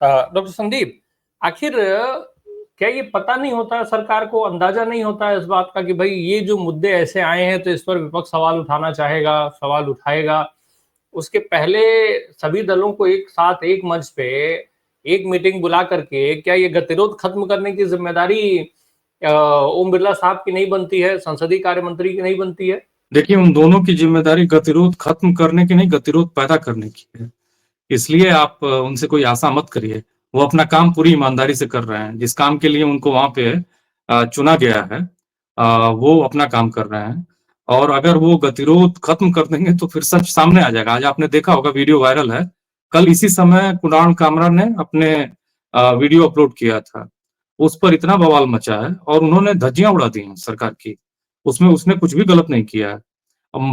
Doctor Sandeep, आखिर क्या ये पता नहीं होता सरकार को, अंदाजा नहीं होता इस बात का कि भाई ये जो मुद्दे ऐसे आए हैं तो इस पर विपक्ष सवाल उठाना चाहेगा, सवाल उठाएगा। उसके पहले सभी दलों को एक साथ एक मंच पे एक मीटिंग बुला करके क्या ये गतिरोध खत्म करने की जिम्मेदारी ओम बिरला साहब की नहीं बनती है, संसदीय कार्य मंत्री की नहीं बनती है? देखिए, उन दोनों की जिम्मेदारी गतिरोध खत्म करने की नहीं, गतिरोध पैदा करने की है। इसलिए आप उनसे कोई आशा मत करिए। वो अपना काम पूरी ईमानदारी से कर रहे हैं। जिस काम के लिए उनको वहां पे चुना गया है, वो अपना काम कर रहे हैं। और अगर वो गतिरोध खत्म कर देंगे तो फिर सच सामने आ जाएगा। आज आपने देखा होगा, वीडियो वायरल है। कल इसी समय कुणाल कामरा ने अपने वीडियो अपलोड किया था। उस पर इतना बवाल मचा है और उन्होंने धज्जियां उड़ा दी हैं सरकार की। उसमें उसने कुछ भी गलत नहीं किया है।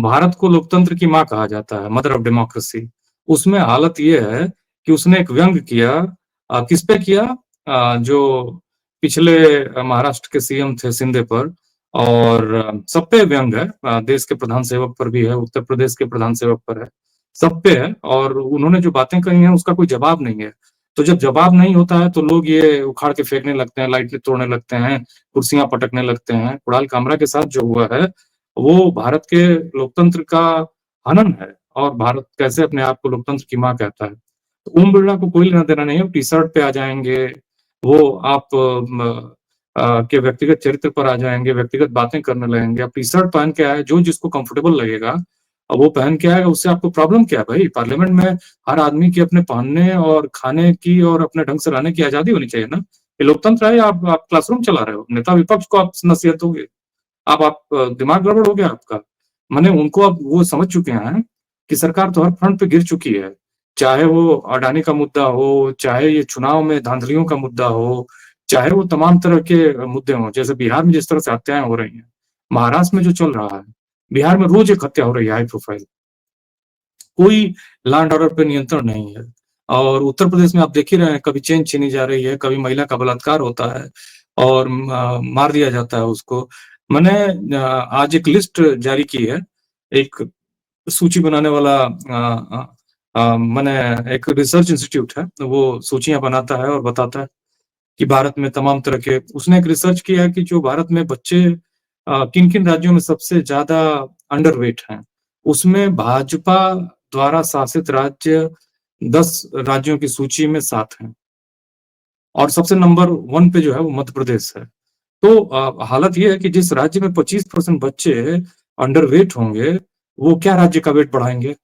भारत को लोकतंत्र की माँ कहा जाता है, मदर ऑफ डेमोक्रेसी। उसमें हालत ये है कि उसने एक व्यंग किया। किस पे किया? जो पिछले महाराष्ट्र के सीएम थे शिंदे पर। और सब पे व्यंग है। देश के प्रधान सेवक पर भी है, उत्तर प्रदेश के प्रधान सेवक पर है, सब पे है। और उन्होंने जो बातें कही हैं उसका कोई जवाब नहीं है। तो जब जवाब नहीं होता है तो लोग ये उखाड़ के फेंकने लगते हैं, लाइटें तोड़ने लगते हैं, कुर्सियां पटकने लगते हैं। कुणाल कामरा के साथ जो हुआ है वो भारत के लोकतंत्र का हनन है। और भारत कैसे अपने आप को लोकतंत्र की माँ कहता है। तो ओम बिरला को कोई लेना देना नहीं है। टी शर्ट पे आ जाएंगे, वो आप के व्यक्तिगत चरित्र पर आ जाएंगे, व्यक्तिगत बातें करने लगेंगे। आप टी शर्ट पहन के आए, जो जिसको कंफर्टेबल लगेगा अब वो पहन के आएगा। उससे आपको प्रॉब्लम क्या है भाई? पार्लियामेंट में हर आदमी की अपने पहनने और खाने की और अपने ढंग से रहने की आजादी होनी चाहिए ना। ये लोकतंत्र है या आप क्लासरूम चला रहे हो? नेता विपक्ष को आप नसीहत दोगे? आप दिमाग गड़बड़ हो गया आपका। माने उनको अब वो समझ चुके हैं कि सरकार तो हर फ्रंट पे गिर चुकी है। चाहे वो अडानी का मुद्दा हो, चाहे ये चुनाव में धांधलियों का मुद्दा हो, चाहे वो तमाम तरह के मुद्दे हों। जैसे बिहार में जिस तरह से हत्याएं हो रही हैं, महाराष्ट्र में जो चल रहा है, बिहार में रोज एक हत्या हो रही है, हाई प्रोफाइल। कोई लॉ एंड ऑर्डर पे नियंत्रण नहीं है। और उत्तर प्रदेश में आप देख ही रहे हैं, कभी चेन छीनी जा रही है, कभी महिला का बलात्कार होता है और मार दिया जाता है उसको। मैंने आज एक लिस्ट जारी की है। एक सूची बनाने वाला मैंने एक रिसर्च इंस्टीट्यूट है, वो सूचियां बनाता है और बताता है कि भारत में तमाम तरह के। उसने एक रिसर्च किया है कि जो भारत में बच्चे किन किन राज्यों में सबसे ज्यादा अंडरवेट हैं। उसमें भाजपा द्वारा शासित राज्य 10 राज्यों की सूची में 7 हैं। और सबसे नंबर 1 पे जो है वो मध्य प्रदेश है। तो हालत ये है कि जिस राज्य में 25% बच्चे अंडरवेट होंगे, वो क्या राज्य का वेट बढ़ाएंगे?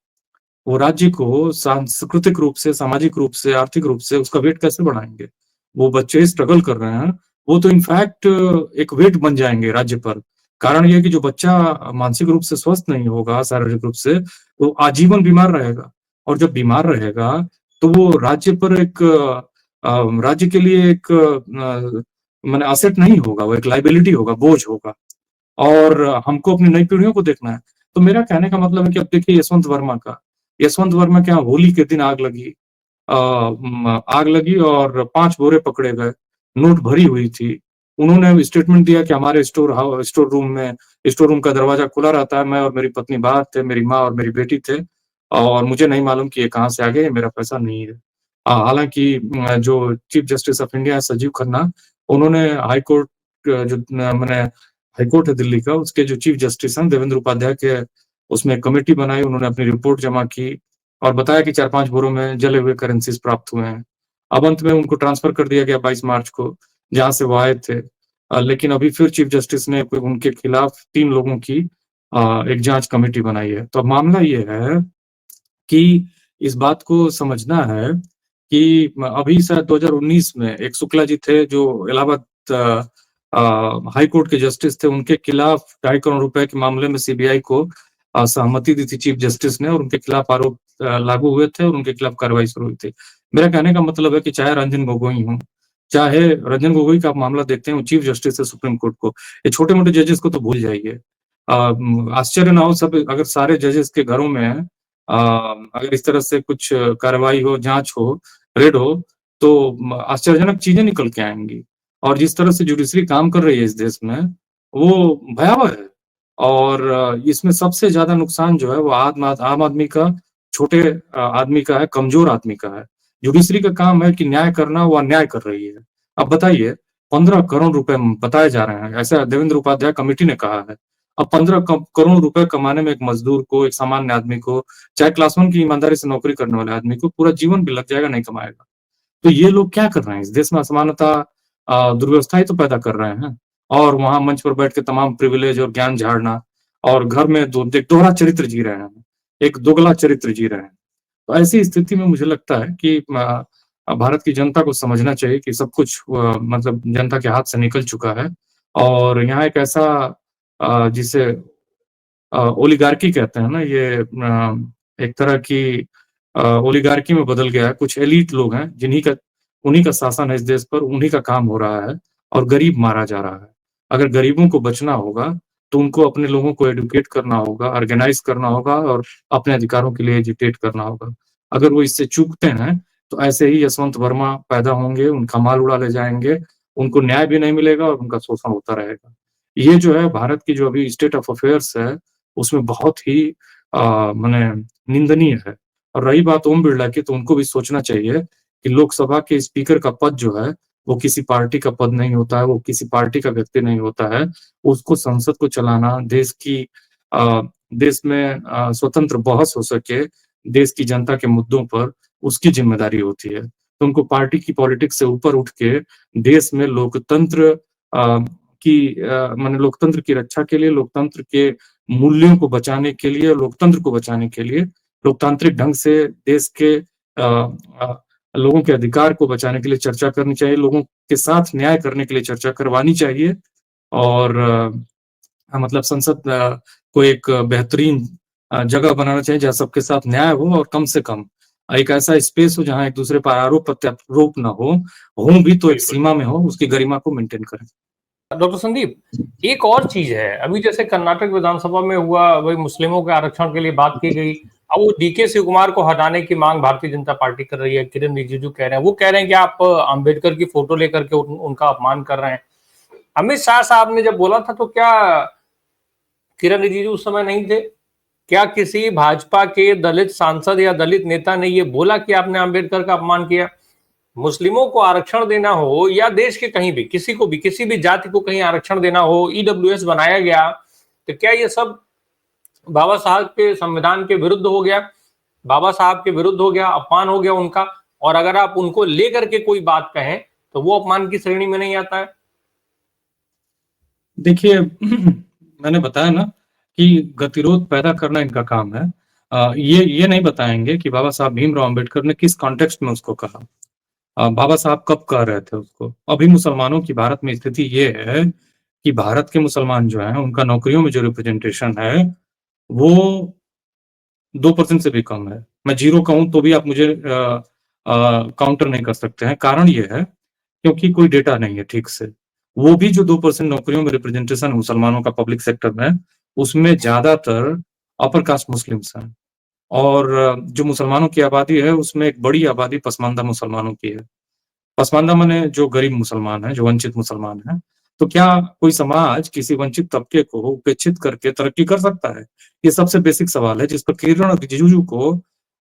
वो राज्य को सांस्कृतिक रूप से, सामाजिक रूप से, आर्थिक रूप से उसका वेट कैसे बढ़ाएंगे? वो बच्चे स्ट्रगल कर रहे हैं, वो तो इनफैक्ट एक वेट बन जाएंगे राज्य पर। कारण ये है कि जो बच्चा मानसिक रूप से स्वस्थ नहीं होगा, शारीरिक रूप से, वो आजीवन बीमार रहेगा। और जब बीमार रहेगा तो वो राज्य पर एक राज्य के लिए एक माने असेट नहीं होगा, वो एक लाइबिलिटी होगा, बोझ होगा। और हमको अपनी नई पीढ़ियों को देखना है। तो मेरा कहने का मतलब है कि अब देखिए यशवंत वर्मा के यहाँ होली के दिन आग लगी। आग लगी और 5 बोरे पकड़े गए, नोट भरी हुई थी। उन्होंने स्टेटमेंट दिया कि हमारे स्टोर रूम का दरवाजा खुला रहता है, मैं और मेरी पत्नी बाहर थे, मेरी माँ और मेरी बेटी थे, और मुझे नहीं मालूम कि ये कहाँ से आ गए, मेरा पैसा नहीं है। हालांकि जो चीफ जस्टिस ऑफ इंडिया है संजीव खन्ना, उन्होंने हाई कोर्ट जो मैंने हाई कोर्ट है दिल्ली का, उसके जो चीफ जस्टिस हैं देवेंद्र उपाध्याय के, उसमें कमेटी बनाई, उन्होंने अपनी रिपोर्ट जमा की और बताया कि 4-5 बोरों में जले हुए करेंसीज प्राप्त हुए हैं। अब अंत में उनको ट्रांसफर कर दिया गया 22 मार्च को, जहां से वो आए थे। लेकिन अभी फिर चीफ जस्टिस ने उनके खिलाफ 3 लोगों की एक जांच कमेटी बनाई है। तो अब मामला ये है कि इस बात को समझना है कि अभी शायद 2019 में एक शुक्ला जी थे जो इलाहाबाद हाई कोर्ट के जस्टिस थे, उनके खिलाफ 2.5 करोड़ रुपए के मामले में सीबीआई को सहमति दी थी चीफ जस्टिस ने, और उनके खिलाफ आरोप लागू हुए थे और उनके खिलाफ कार्रवाई शुरू हुई थी। मेरा कहने का मतलब है कि चाहे रंजन गोगोई हो, चाहे रंजन गोगोई का आप मामला देखते हैं, वो चीफ जस्टिस है सुप्रीम कोर्ट को। ये छोटे मोटे जजेस को तो भूल जाइए। आश्चर्य ना हो सब अगर सारे जजेस के घरों में अगर इस तरह से कुछ कार्रवाई हो, जांच हो, रेड हो, तो आश्चर्यजनक चीजें निकल के आएंगी। और जिस तरह से जुडिशरी काम कर रही है इस देश में, वो भयावह है। और इसमें सबसे ज्यादा नुकसान जो है वो आम आदमी का, छोटे आदमी का है, कमजोर आदमी का है। जुडिशरी का काम है कि न्याय करना, वो अन्याय कर रही है। अब बताइए, 15 करोड़ रुपए बताए जा रहे हैं, ऐसा देवेंद्र उपाध्याय कमेटी ने कहा है। अब 15 करोड़ रुपए कमाने में एक मजदूर को, एक सामान्य आदमी को, चाहे क्लास वन की ईमानदारी से नौकरी करने वाले आदमी को पूरा जीवन भी लग जाएगा, नहीं कमाएगा। तो ये लोग क्या कर रहे हैं? इस देश में असमानता, दुर्व्यवस्था ही तो पैदा कर रहे हैं। और वहां मंच पर बैठ के तमाम प्रिविलेज और ज्ञान झाड़ना, और घर में दोहरा चरित्र जी रहे हैं, एक दोगला चरित्र जी रहे हैं। तो ऐसी स्थिति में मुझे लगता है कि भारत की जनता को समझना चाहिए कि सब कुछ मतलब जनता के हाथ से निकल चुका है। और यहाँ एक ऐसा जिसे ओलिगार्की कहते हैं ना, ये एक तरह की ओलिगार्की में बदल गया है। कुछ एलीट लोग हैं उन्हीं का शासन है इस देश पर, उन्हीं का काम हो रहा है, और गरीब मारा जा रहा है। अगर गरीबों को बचना होगा तो उनको अपने लोगों को एडुकेट करना होगा, ऑर्गेनाइज करना होगा, और अपने अधिकारों के लिए एजिटेट करना होगा। अगर वो इससे चूकते हैं तो ऐसे ही यशवंत वर्मा पैदा होंगे, उनका माल उड़ा ले जाएंगे, उनको न्याय भी नहीं मिलेगा और उनका शोषण होता रहेगा। ये जो है भारत की जो अभी स्टेट ऑफ अफेयर्स है, उसमें बहुत ही माने निंदनीय है। और रही बात ओम बिरला की, तो उनको भी सोचना चाहिए कि लोकसभा के स्पीकर का पद जो है वो किसी पार्टी का पद नहीं होता है, वो किसी पार्टी का व्यक्ति नहीं होता है। उसको संसद को चलाना, देश में स्वतंत्र बहस हो सके देश की जनता के मुद्दों पर, उसकी जिम्मेदारी होती है। तो उनको पार्टी की पॉलिटिक्स से ऊपर उठ के देश में लोकतंत्र माने लोकतंत्र की रक्षा के लिए, लोकतंत्र के मूल्यों को बचाने के लिए, लोकतंत्र को बचाने के लिए, लोकतांत्रिक ढंग से देश के लोगों के अधिकार को बचाने के लिए चर्चा करनी चाहिए, लोगों के साथ न्याय करने के लिए चर्चा करवानी चाहिए। और मतलब संसद को एक बेहतरीन जगह बनाना चाहिए जहाँ सबके साथ न्याय हो, और कम से कम एक ऐसा स्पेस हो जहाँ एक दूसरे पर आरोप प्रत्यारोप ना हो भी तो एक सीमा में हो, उसकी गरिमा को मेंटेन करें। डॉक्टर संदीप, एक और चीज है, अभी जैसे कर्नाटक विधानसभा में हुआ, वही मुस्लिमों के आरक्षण के लिए बात की गई। अब वो डीके शिवकुमार को हटाने की मांग भारतीय जनता पार्टी कर रही है। किरण रिजिजू कह रहे हैं, वो कह रहे हैं कि आप अंबेडकर की फोटो लेकर के उनका अपमान कर रहे हैं। अमित शाह साहब ने जब बोला था तो क्या किरण रिजिजू उस समय नहीं थे? क्या किसी भाजपा के दलित सांसद या दलित नेता ने ये बोला कि आपने अंबेडकर का अपमान किया? मुस्लिमों को आरक्षण देना हो, या देश के कहीं भी किसी को भी, किसी भी जाति को कहीं आरक्षण देना हो, ईडब्ल्यूएस बनाया गया, तो क्या ये सब बाबा साहब के संविधान के विरुद्ध हो गया, बाबा साहब के विरुद्ध हो गया, अपमान हो गया उनका? और अगर आप उनको लेकर के कोई बात कहें तो वो अपमान की श्रेणी में नहीं आता है? देखिए मैंने बताया ना कि गतिरोध पैदा करना इनका काम है। ये नहीं बताएंगे कि बाबा साहब भीमराव अंबेडकर ने किस कॉन्टेक्स्ट में उसको कहा, बाबा साहब कब कह रहे थे उसको। अभी मुसलमानों की भारत में स्थिति ये है कि भारत के मुसलमान जो हैं, उनका नौकरियों में जो रिप्रेजेंटेशन है वो 2% से भी कम है। मैं 0 कहूं तो भी आप मुझे काउंटर नहीं कर सकते हैं। कारण ये है क्योंकि कोई डेटा नहीं है ठीक से। वो भी जो 2% नौकरियों में रिप्रेजेंटेशन मुसलमानों का पब्लिक सेक्टर में, उसमें ज्यादातर अपर कास्ट मुस्लिम्स हैं। और जो मुसलमानों की आबादी है उसमें एक बड़ी आबादी पसमानदा मुसलमानों की है। पसमानदा माने जो गरीब मुसलमान है, जो वंचित मुसलमान है। तो क्या कोई समाज किसी वंचित तबके को उपेक्षित करके तरक्की कर सकता है? ये सबसे बेसिक सवाल है जिस पर किरण रिजिजू को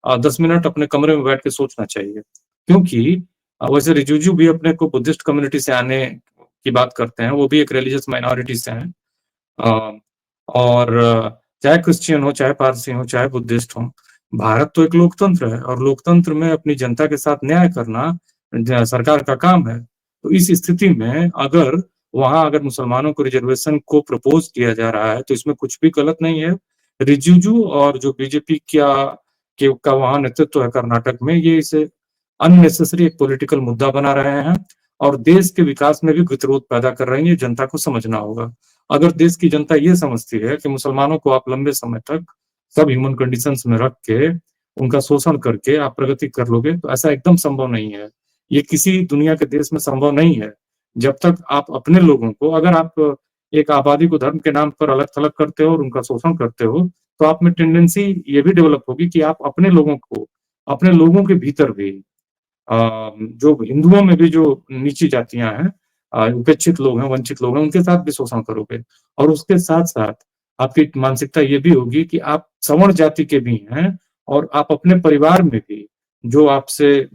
10 मिनट अपने कमरे में बैठ के सोचना चाहिए। क्योंकि वैसे रिजिजू भी अपने को बुद्धिस्ट कम्युनिटी से आने की बात करते हैं, वो भी एक रिलीजियस माइनॉरिटी से हैं। और चाहे क्रिश्चियन हो, चाहे पारसी हो, चाहे बुद्धिस्ट हो, भारत तो एक लोकतंत्र है, और लोकतंत्र में अपनी जनता के साथ न्याय करना सरकार का काम है। तो इस स्थिति में अगर मुसलमानों को रिजर्वेशन को प्रपोज किया जा रहा है तो इसमें कुछ भी गलत नहीं है। रिजिजू और जो बीजेपी का वहां नेतृत्व है कर्नाटक में, ये इसे अननेसेसरी एक पॉलिटिकल मुद्दा बना रहे हैं, और देश के विकास में भी गतिरोध पैदा कर रही है। जनता को समझना होगा। अगर देश की जनता ये समझती है कि मुसलमानों को आप लंबे समय तक सब ह्यूमन कंडीशंस में रख के, उनका शोषण करके आप प्रगति कर लोगे, तो ऐसा एकदम संभव नहीं है। ये किसी दुनिया के देश में संभव नहीं है। जब तक आप अपने लोगों को, अगर आप एक आबादी को धर्म के नाम पर अलग थलग करते हो और उनका शोषण करते हो, तो आप में टेंडेंसी ये भी डेवलप होगी कि आप अपने लोगों के भीतर भी जो हिंदुओं में भी जो नीची जातियां हैं, उपेक्षित लोग हैं, वंचित लोग हैं, उनके साथ भी शोषण करोगे। और उसके साथ साथ आपकी मानसिकता ये भी होगी कि आप सवर्ण जाति के भी हैं, और आप अपने परिवार में भी जो आपसे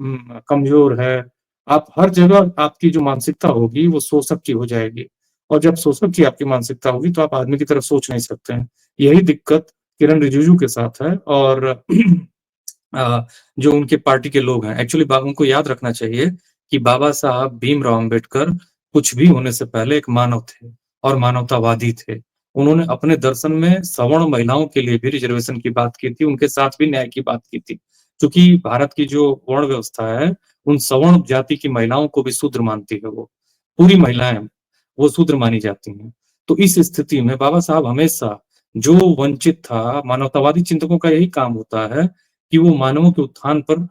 कमजोर है, आप हर जगह आपकी जो मानसिकता होगी वो शोषक की हो जाएगी। और जब शोषक की आपकी मानसिकता होगी तो आप आदमी की तरफ सोच नहीं सकते हैं। यही दिक्कत किरण रिजिजू के साथ है। और जो उनके पार्टी के लोग हैं, एक्चुअली उनको याद रखना चाहिए कि बाबा साहब भीमराव अंबेडकर कुछ भी होने से पहले एक मानव थे और मानवतावादी थे। उन्होंने अपने दर्शन में सवर्ण महिलाओं के लिए भी रिजर्वेशन की बात की थी, उनके साथ भी न्याय की बात की थी। क्योंकि भारत की जो वर्ण व्यवस्था है, उन सवर्ण जाति की महिलाओं को भी शूद्र मानती है। वो पूरी महिलाएं वो शूद्र मानी जाती हैं। तो इस स्थिति में बाबा साहब हमेशा जो वंचित था, मानवतावादी चिंतकों का यही काम होता है कि वो मानवों के उत्थान पर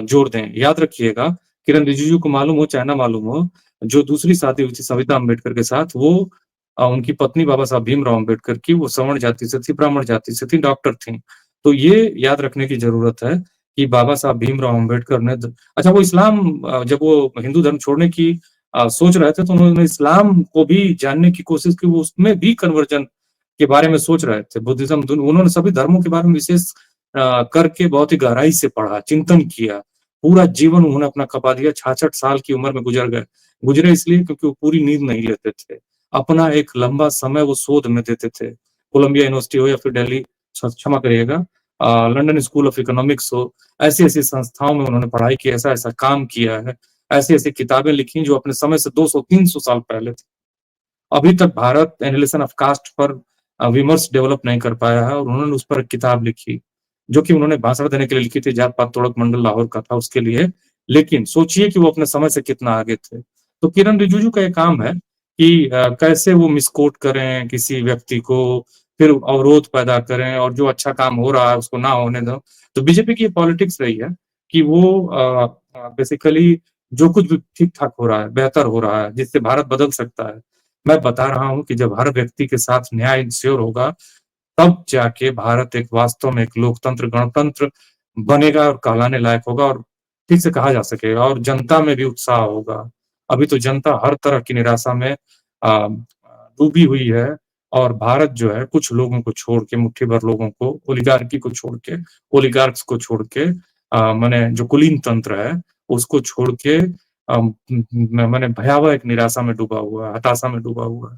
जोर दें। याद रखिएगा, किरण रिजिजू को मालूम हो चाहे ना मालूम हो, जो दूसरी शादी हुई थी सविता अम्बेडकर के साथ, वो उनकी पत्नी बाबा साहब भीमराव अम्बेडकर की, वो सवर्ण जाति से थी, ब्राह्मण जाति से थी, डॉक्टर थी। तो ये याद रखने की जरूरत है कि बाबा साहब भीमराव अम्बेडकर ने अच्छा, वो इस्लाम जब वो हिंदू धर्म छोड़ने की सोच रहे थे तो उन्होंने इस्लाम को भी जानने की कोशिश की, वो उसमें भी कन्वर्जन के बारे में सोच रहे थे। बुद्धिज्म, उन्होंने सभी धर्मों के बारे में विशेष करके बहुत ही गहराई से पढ़ा, चिंतन किया। पूरा जीवन उन्होंने अपना खपा दिया, 66 साल की उम्र में गुजरे इसलिए क्योंकि वो पूरी नींद नहीं लेते थे। अपना एक लंबा समय वो शोध में देते थे। कोलंबिया यूनिवर्सिटी हो या फिर दिल्ली, क्षमा करिएगा, लंदन स्कूल ऑफ इकोनॉमिक्स हो, ऐसी ऐसी संस्थाओं में उन्होंने पढ़ाई की, ऐसा ऐसा काम किया है, ऐसी ऐसी किताबें लिखी जो अपने समय से 200-300 साल पहले थी। अभी तक भारत एनालिसिस ऑफ कास्ट पर विमर्श डेवलप नहीं कर पाया है, और उन्होंने उस पर एक किताब लिखी जो कि उन्होंने भाषण देने के लिए लिखी थी, जात पात तोड़क मंडल लाहौर का था उसके लिए। लेकिन सोचिए कि वो अपने समय से कितना आगे थे। तो किरण रिजिजू का ये काम है कि कैसे वो मिसकोट करें किसी व्यक्ति को, फिर अवरोध पैदा करें, और जो अच्छा काम हो रहा है उसको ना होने दो। तो बीजेपी की पॉलिटिक्स रही है कि वो बेसिकली जो कुछ भी ठीक ठाक हो रहा है, बेहतर हो रहा है, जिससे भारत बदल सकता है। मैं बता रहा हूं कि जब हर व्यक्ति के साथ न्याय इंश्योर होगा, तब जाके भारत एक वास्तव में एक लोकतंत्र, गणतंत्र बनेगा और कहलाने लायक होगा, और ठीक से कहा जा सकेगा, और जनता में भी उत्साह होगा। अभी तो जनता हर तरह की निराशा में डूबी हुई है, और भारत जो है कुछ लोगों को छोड़ के, मुट्ठी भर लोगों को, ओलिगार्की को छोड़ के, ओलिगार्क्स को छोड़ के, माने जो कुलीन तंत्र है उसको छोड़ के, माने भयावह एक निराशा में डूबा हुआ है, हताशा में डूबा हुआ है।